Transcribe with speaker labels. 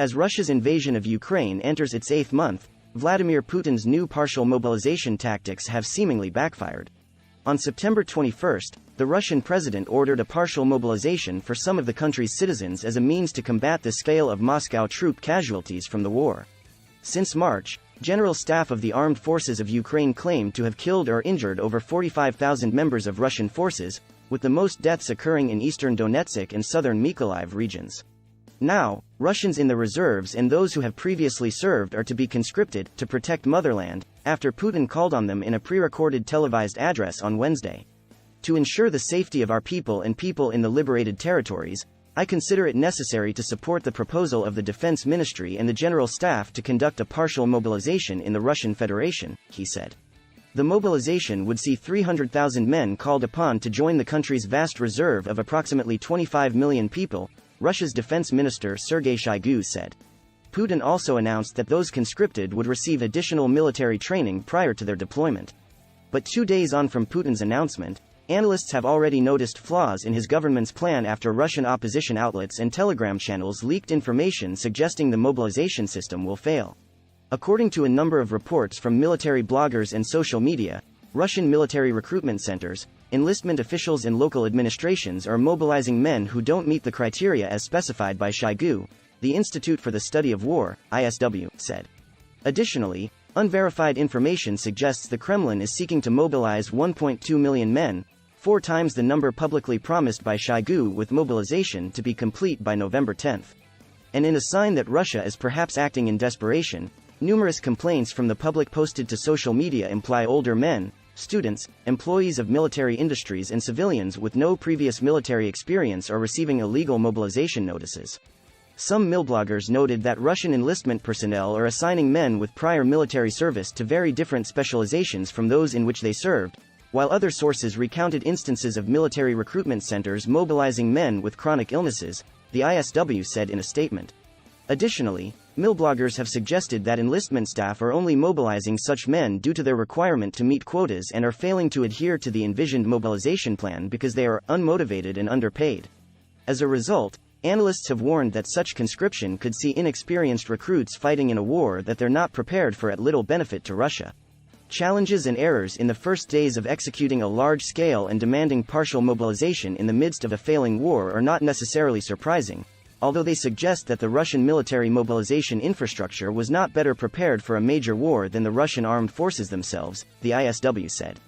Speaker 1: As Russia's invasion of Ukraine enters its 8th month, Vladimir Putin's new partial mobilization tactics have seemingly backfired. On September 21, the Russian president ordered a partial mobilization for some of the country's citizens as a means to combat the scale of Moscow troop casualties from the war. Since March, General Staff of the Armed Forces of Ukraine claimed to have killed or injured over 45,000 members of Russian forces, with the most deaths occurring in eastern Donetsk and southern Mykolaiv regions. Now, Russians in the reserves and those who have previously served are to be conscripted to protect motherland, after Putin called on them in a pre-recorded televised address on Wednesday. To ensure the safety of our people and people in the liberated territories, I consider it necessary to support the proposal of the Defense Ministry and the General Staff to conduct a partial mobilization in the Russian Federation, he said. The mobilization would see 300,000 men called upon to join the country's vast reserve of approximately 25 million people, Russia's Defense Minister Sergei Shoigu said. Putin also announced that those conscripted would receive additional military training prior to their deployment. But 2 days on from Putin's announcement, analysts have already noticed flaws in his government's plan after Russian opposition outlets and Telegram channels leaked information suggesting the mobilization system will fail. According to a number of reports from military bloggers and social media, Russian military recruitment centers, enlistment officials and local administrations are mobilizing men who don't meet the criteria as specified by Shoigu, the Institute for the Study of War, ISW, said. Additionally, unverified information suggests the Kremlin is seeking to mobilize 1.2 million men, 4 times the number publicly promised by Shoigu, with mobilization to be complete by November 10. And in a sign that Russia is perhaps acting in desperation, numerous complaints from the public posted to social media imply older men, students, employees of military industries and civilians with no previous military experience are receiving illegal mobilization notices. Some milbloggers noted that Russian enlistment personnel are assigning men with prior military service to very different specializations from those in which they served, while other sources recounted instances of military recruitment centers mobilizing men with chronic illnesses, the ISW said in a statement. Additionally, milbloggers have suggested that enlistment staff are only mobilizing such men due to their requirement to meet quotas and are failing to adhere to the envisioned mobilization plan because they are unmotivated and underpaid. As a result, analysts have warned that such conscription could see inexperienced recruits fighting in a war that they're not prepared for at little benefit to Russia. Challenges and errors in the first days of executing a large-scale and demanding partial mobilization in the midst of a failing war are not necessarily surprising, although they suggest that the Russian military mobilization infrastructure was not better prepared for a major war than the Russian armed forces themselves, the ISW said.